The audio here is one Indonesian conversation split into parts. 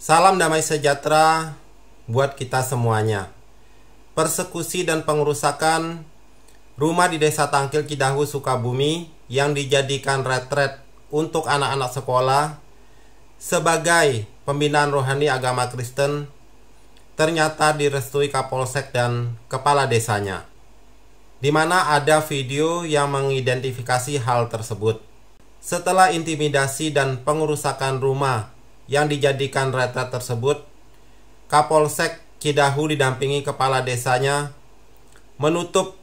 Salam damai sejahtera buat kita semuanya. Persekusi dan pengerusakan rumah di Desa Tangkil, Cidahu, Sukabumi yang dijadikan retret untuk anak-anak sekolah sebagai pembinaan rohani agama Kristen ternyata direstui Kapolsek dan kepala desanya, di mana ada video yang mengidentifikasi hal tersebut. Setelah intimidasi dan pengerusakan rumah yang dijadikan retret tersebut, Kapolsek Cidahu didampingi kepala desanya menutup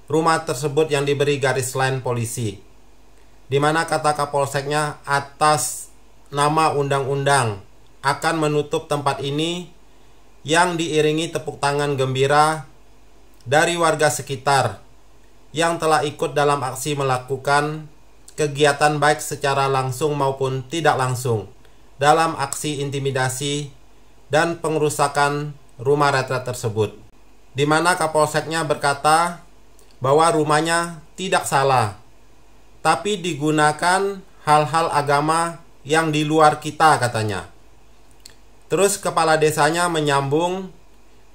rumah tersebut yang diberi garis lain polisi, di mana kata Kapolseknya atas nama undang-undang akan menutup tempat ini, yang diiringi tepuk tangan gembira dari warga sekitar yang telah ikut dalam aksi melakukan kegiatan baik secara langsung maupun tidak langsung dalam aksi intimidasi dan pengerusakan rumah retret tersebut, di mana Kapolseknya berkata bahwa rumahnya tidak salah, tapi digunakan hal-hal agama yang di luar kita, katanya. Terus kepala desanya menyambung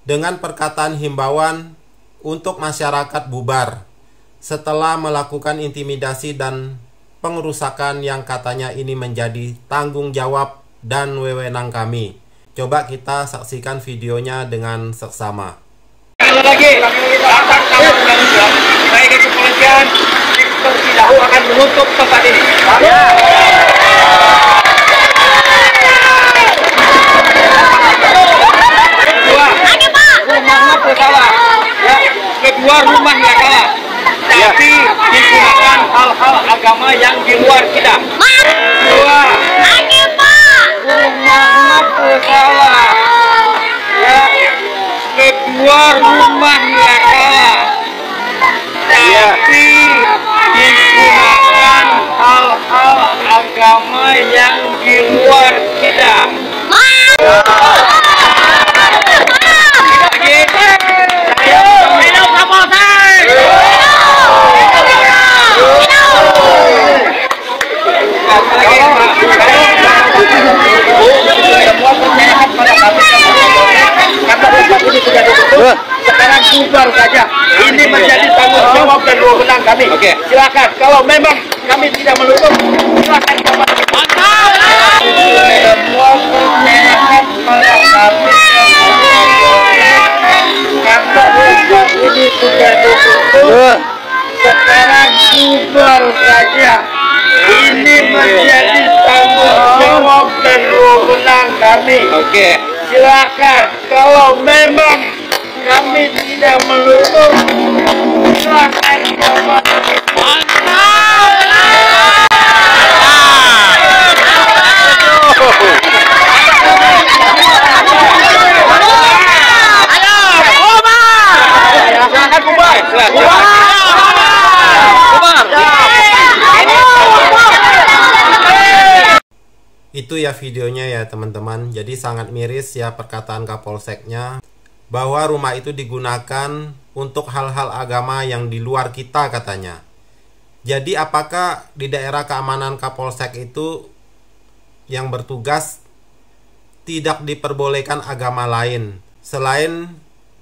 dengan perkataan himbauan untuk masyarakat bubar setelah melakukan intimidasi dan pengerusakan yang katanya ini menjadi tanggung jawab dan wewenang kami. Coba kita saksikan videonya dengan seksama. Lagi, baik kepolisian Cidahu akan menutup tempat ini. Rumahnya bersalah, kedua rumahnya kalah, tapi digunakan hal-hal agama yang di luar kita. Kedua, rumahnya bersalah, kedua rumahnya kalah, tapi digunakan hal-hal agama yang di luar kita. Sekarang bubar saja. Ini menjadi tanggung jawab dan wewenang kami. Silakan. Kalau memang kami tidak menutup, silakan coba. Semua permenahan pada kami. Karena rumah ini sudah ditutup, sekarang bubar saja. Ini menjadi tanggung jawab dan wewenang kami. Silakan. Kalau memang kami tidak menutup, silakan coba. Silakan bubar. Itu ya videonya ya teman-teman. Jadi sangat miris ya perkataan Kapolseknya, bahwa rumah itu digunakan untuk hal-hal agama yang di luar kita, katanya. Jadi apakah di daerah keamanan Kapolsek itu yang bertugas tidak diperbolehkan agama lain selain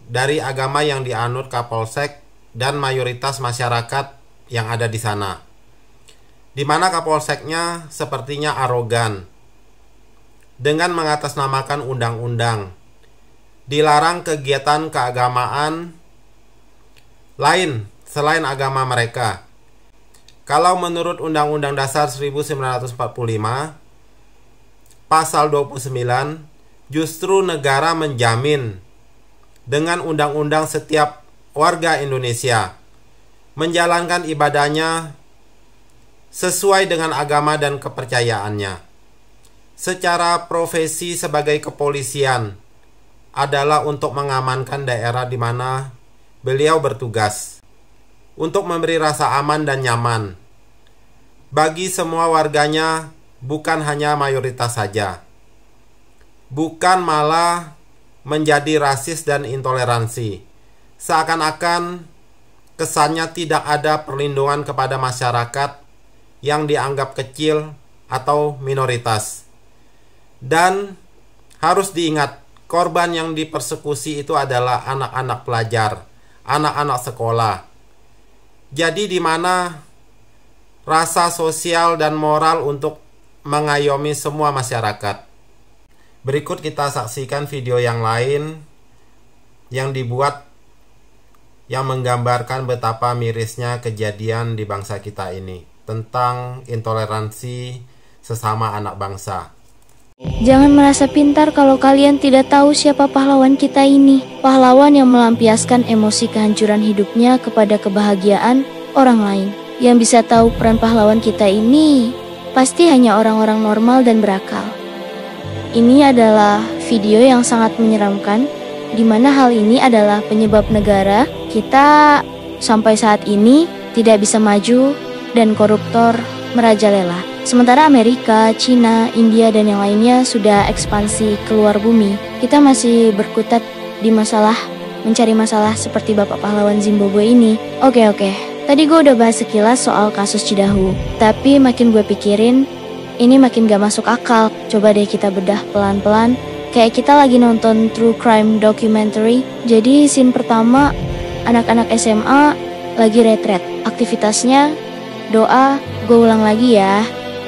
dari agama yang dianut Kapolsek dan mayoritas masyarakat yang ada di sana, di mana Kapolseknya sepertinya arogan dengan mengatasnamakan undang-undang, dilarang kegiatan keagamaan lain selain agama mereka. Kalau menurut Undang-Undang Dasar 1945 Pasal 29, justru negara menjamin dengan undang-undang setiap warga Indonesia menjalankan ibadahnya sesuai dengan agama dan kepercayaannya. Secara profesi sebagai kepolisian adalah untuk mengamankan daerah di mana beliau bertugas, untuk memberi rasa aman dan nyaman bagi semua warganya, bukan hanya mayoritas saja. Bukan malah menjadi rasis dan intoleransi, seakan-akan kesannya tidak ada perlindungan kepada masyarakat yang dianggap kecil atau minoritas, dan Harus diingat, korban yang dipersekusi itu adalah anak-anak pelajar, anak-anak sekolah. Jadi di mana rasa sosial dan moral untuk mengayomi semua masyarakat? Berikut kita saksikan video yang lain yang dibuat yang menggambarkan betapa mirisnya kejadian di bangsa kita ini tentang intoleransi sesama anak bangsa. Jangan merasa pintar kalau kalian tidak tahu siapa pahlawan kita ini. Pahlawan yang melampiaskan emosi kehancuran hidupnya kepada kebahagiaan orang lain. Yang bisa tahu peran pahlawan kita ini pasti hanya orang-orang normal dan berakal. Ini adalah video yang sangat menyeramkan, di mana hal ini adalah penyebab negara kita sampai saat ini tidak bisa maju dan koruptor merajalela. Sementara Amerika, Cina, India, dan yang lainnya sudah ekspansi keluar bumi. Kita masih berkutat di masalah, mencari masalah seperti Bapak Pahlawan Zimbabwe ini. Oke. Tadi gue udah bahas sekilas soal kasus Cidahu. Tapi makin gue pikirin, ini makin gak masuk akal. Coba deh kita bedah pelan-pelan. Kayak kita lagi nonton true crime documentary. Jadi scene pertama, anak-anak SMA lagi retret. Aktivitasnya doa, gue ulang lagi ya.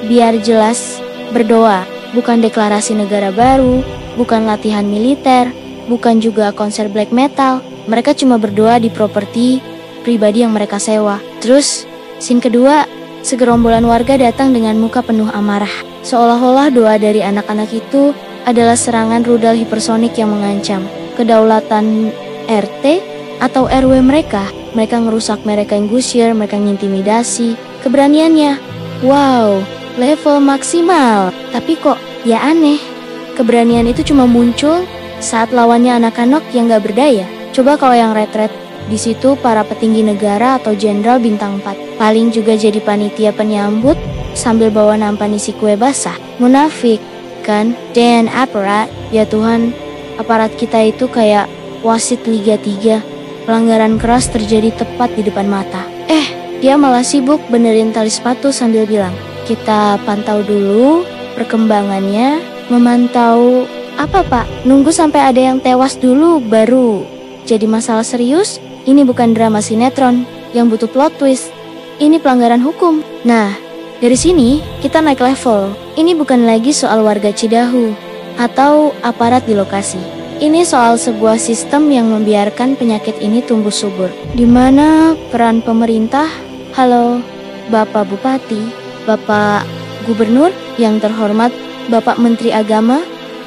Biar jelas, berdoa. Bukan deklarasi negara baru, bukan latihan militer, bukan juga konser black metal. Mereka cuma berdoa di properti pribadi yang mereka sewa. Terus, scene kedua, segerombolan warga datang dengan muka penuh amarah. Seolah-olah doa dari anak-anak itu adalah serangan rudal hipersonik yang mengancam kedaulatan RT atau RW mereka. Mereka ngerusak, mereka yang gusir, mereka ngintimidasi. Keberaniannya, wow, level maksimal. Tapi kok ya aneh, keberanian itu cuma muncul saat lawannya anak-anak yang gak berdaya. Coba kalau yang retret, di situ para petinggi negara atau jenderal bintang 4 paling juga jadi panitia penyambut sambil bawa nampan isi kue basah. Munafik kan? Dan aparat, ya Tuhan, aparat kita itu kayak wasit Liga 3. Pelanggaran keras terjadi tepat di depan mata. Dia malah sibuk benerin tali sepatu sambil bilang, kita pantau dulu perkembangannya. Memantau apa Pak? Nunggu sampai ada yang tewas dulu baru jadi masalah serius? Ini bukan drama sinetron yang butuh plot twist. Ini pelanggaran hukum. Nah, dari sini kita naik level. Ini bukan lagi soal warga Cidahu atau aparat di lokasi. Ini soal sebuah sistem yang membiarkan penyakit ini tumbuh subur. Di mana peran pemerintah, halo, Bapak Bupati, Bapak Gubernur, yang terhormat Bapak Menteri Agama,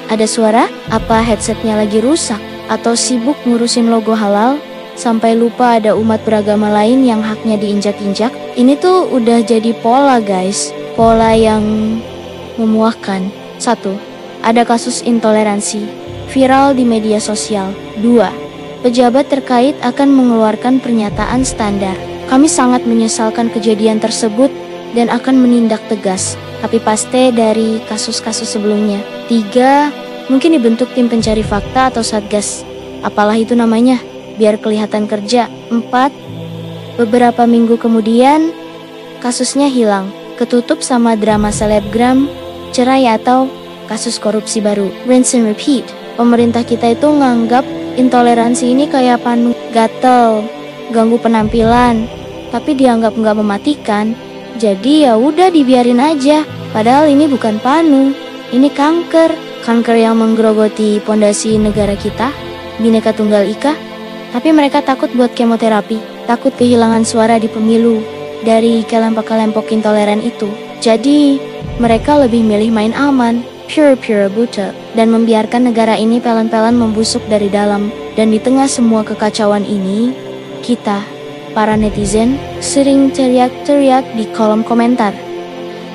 ada suara? Apa headsetnya lagi rusak? Atau sibuk ngurusin logo halal? Sampai lupa ada umat beragama lain yang haknya diinjak-injak. Ini tuh udah jadi pola guys. Pola yang memuakkan. 1. Ada kasus intoleransi viral di media sosial. 2. Pejabat terkait akan mengeluarkan pernyataan standar. Kami sangat menyesalkan kejadian tersebut dan akan menindak tegas. Tapi paste dari kasus-kasus sebelumnya. 3. Mungkin dibentuk tim pencari fakta atau satgas. Apalah itu namanya, biar kelihatan kerja. 4. Beberapa minggu kemudian, kasusnya hilang, ketutup sama drama selebgram, cerai atau kasus korupsi baru. Rinse and repeat. Pemerintah kita itu nganggap intoleransi ini kayak panu, gatel, ganggu penampilan, tapi dianggap nggak mematikan. Jadi ya udah dibiarin aja. Padahal ini bukan panu, ini kanker yang menggerogoti pondasi negara kita, Bhinneka Tunggal Ika. Tapi mereka takut buat kemoterapi, takut kehilangan suara di pemilu dari kelompok-kelompok intoleran itu. Jadi mereka lebih milih main aman, pure buta, dan membiarkan negara ini pelan-pelan membusuk dari dalam. Dan di tengah semua kekacauan ini, kita, para netizen, sering teriak-teriak di kolom komentar.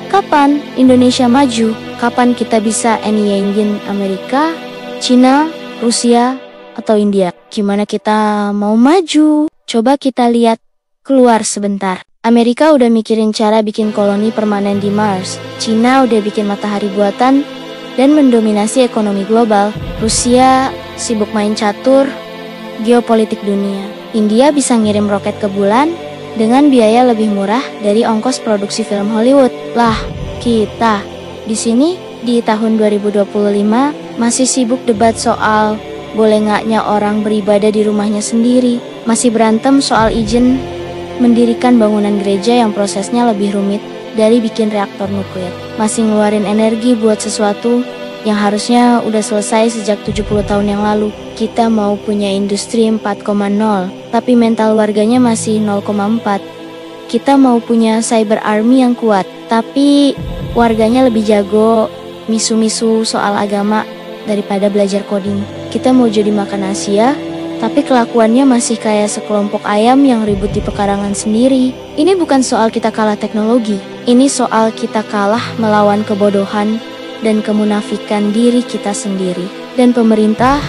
Kapan Indonesia maju? Kapan kita bisa anyingin Amerika, Cina, Rusia, atau India? Gimana kita mau maju? Coba kita lihat keluar sebentar. Amerika udah mikirin cara bikin koloni permanen di Mars. Cina udah bikin matahari buatan dan mendominasi ekonomi global. Rusia sibuk main catur geopolitik dunia. India bisa ngirim roket ke bulan dengan biaya lebih murah dari ongkos produksi film Hollywood. Lah, kita di sini di tahun 2025 masih sibuk debat soal boleh ngaknya orang beribadah di rumahnya sendiri, masih berantem soal izin mendirikan bangunan gereja yang prosesnya lebih rumit dari bikin reaktor nuklir, masih ngeluarin energi buat sesuatu yang harusnya udah selesai sejak 70 tahun yang lalu. Kita mau punya industri 4,0, tapi mental warganya masih 0,4. Kita mau punya cyber army yang kuat, tapi warganya lebih jago misu-misu soal agama daripada belajar coding. Kita mau jadi makan Asia, tapi kelakuannya masih kayak sekelompok ayam yang ribut di pekarangan sendiri. Ini bukan soal kita kalah teknologi, ini soal kita kalah melawan kebodohan dan kemunafikan diri kita sendiri. Dan pemerintah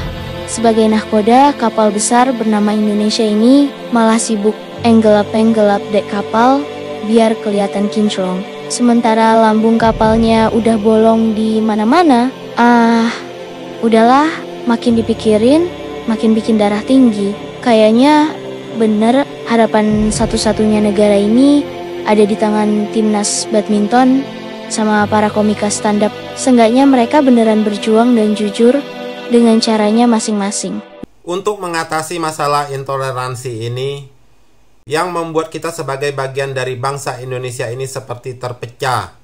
sebagai nahkoda kapal besar bernama Indonesia ini malah sibuk enggelap-enggelap dek kapal biar kelihatan kinclong. Sementara lambung kapalnya udah bolong di mana-mana. Udahlah, makin dipikirin makin bikin darah tinggi. Kayaknya bener harapan satu-satunya negara ini ada di tangan timnas badminton sama para komika stand up. Seenggaknya mereka beneran berjuang dan jujur dengan caranya masing-masing. Untuk mengatasi masalah intoleransi ini yang membuat kita sebagai bagian dari bangsa Indonesia ini seperti terpecah,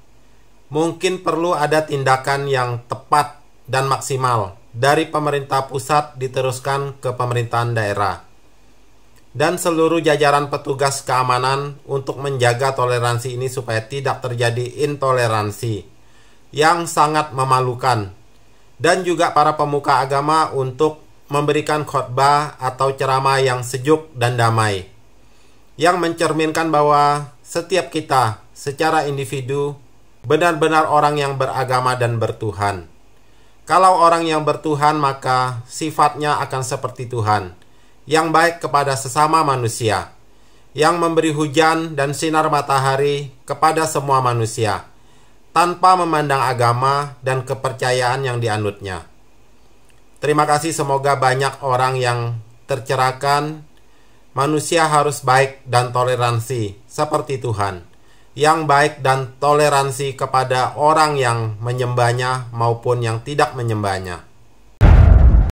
mungkin perlu ada tindakan yang tepat dan maksimal dari pemerintah pusat diteruskan ke pemerintahan daerah dan seluruh jajaran petugas keamanan untuk menjaga toleransi ini supaya tidak terjadi intoleransi yang sangat memalukan, dan juga para pemuka agama untuk memberikan khotbah atau ceramah yang sejuk dan damai yang mencerminkan bahwa setiap kita secara individu benar-benar orang yang beragama dan bertuhan. Kalau orang yang bertuhan, maka sifatnya akan seperti Tuhan, yang baik kepada sesama manusia, yang memberi hujan dan sinar matahari kepada semua manusia, tanpa memandang agama dan kepercayaan yang dianutnya. Terima kasih, semoga banyak orang yang tercerahkan. Manusia harus baik dan toleransi seperti Tuhan, yang baik dan toleransi kepada orang yang menyembahnya maupun yang tidak menyembahnya.